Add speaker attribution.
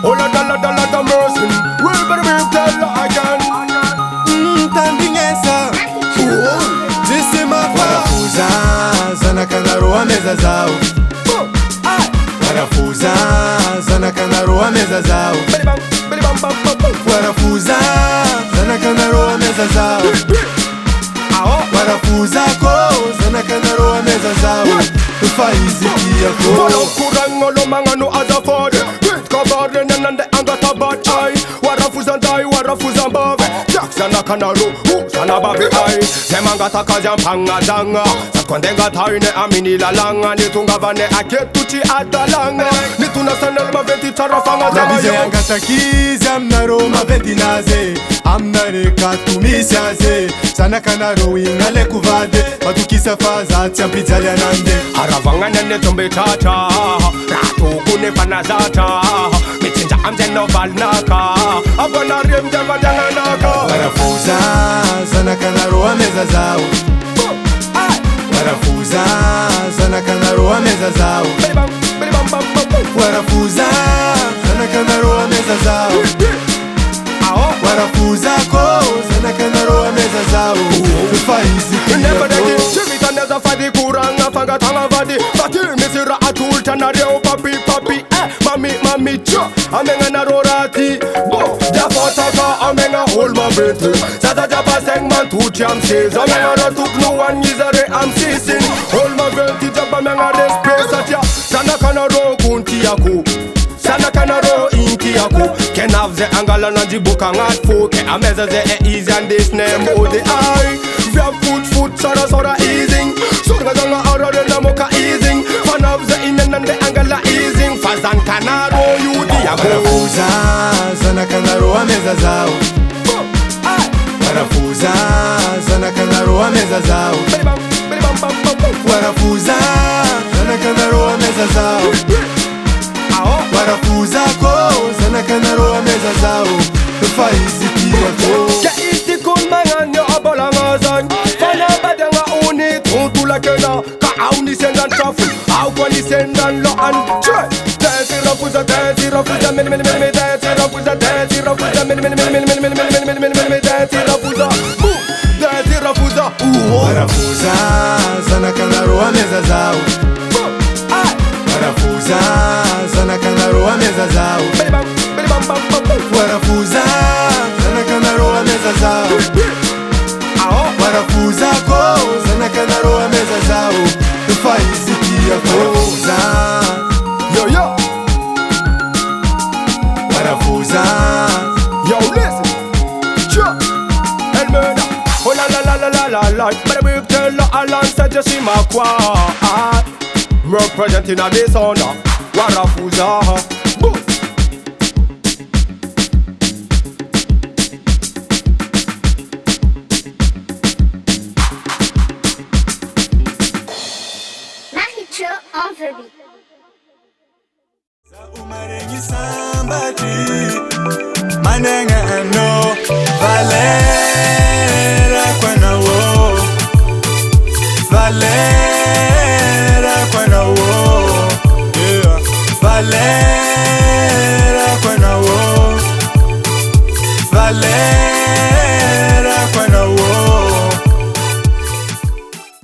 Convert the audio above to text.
Speaker 1: Oh la da mercy. We'll better be tell again.
Speaker 2: Tandinhesa disse ma parafusa zana kanaroa meza zao parafusa zana kanaroa meza zao parafusa zana kanaroa meza zao parafusa ko zana kanaroa meza zao faizi yako
Speaker 1: follow kurango lo mangano azafode kabare nande angata bad eye warafuza ndai warafuza mbave jacksana kanaro sana babi eye semangata kazam panga danga sakondenga taine amini lalanga nitunga vane aketuchi adalanga nituna sanel maventi tarafanga
Speaker 2: zabize angata kiza mnaro maventi naze amnare katumisiaze sana kanaro ingale kuvade matukisa faza tiampizali anande
Speaker 1: haravanga nene tombe tata ratu kune panazata michinja amzeno valnaka abona remja vadanganaka
Speaker 2: warafuza sana kanaroa meza zao warafuza sana kanaroa meza zao warafuza sana kanaroa meza zao warafuza ko sana kanaroa meza zao faizi
Speaker 1: never did chivita neza fadi kuranga fanga tanga vadi fati misira atulta na reo papi mami cho amenga na rorati bo da fotaka amenga holma bete sata japa sengman tu cham says amenga na tuk no one yizare am season holma bete japa amenga respect satya sana kana ro kunti yako sana kana ro inti yako ken have the angala na jibuka ngat fo ke ameza ze easy and this name o the eye via foot sora easing sunga zanga ara na moka easing fan of the in and the angala easing fazan kana ro yudi yako
Speaker 2: warafuza sana kanaro ameza zao warafuza sana kanaro ameza zao warafuza sana kanaro ameza zao warafuza ko sana kanaro ameza zao faizi yako
Speaker 1: ke isti kun manganyo abolanga zan fana badanga uni tuntula kena ka auni sendan trafu au kwani sendan lo an tre dance rafuza dance min dance rafuza dance rafuza min dance rafuza dance rafuza
Speaker 2: warafuza sana kanaro ameza zao warafuza sana kanaro ameza zao warafuza sana kanaro ameza zao warafuza ko sana kanaro ameza zao faizi yako
Speaker 1: yo
Speaker 2: warafuza
Speaker 1: yo listen cha el murder oh la but we tell the alliance just see my kwa representing a this honor warafuza
Speaker 2: umarengi somebody manenga no valera kwana wo valera kwana wo yeah valera kwana wo valera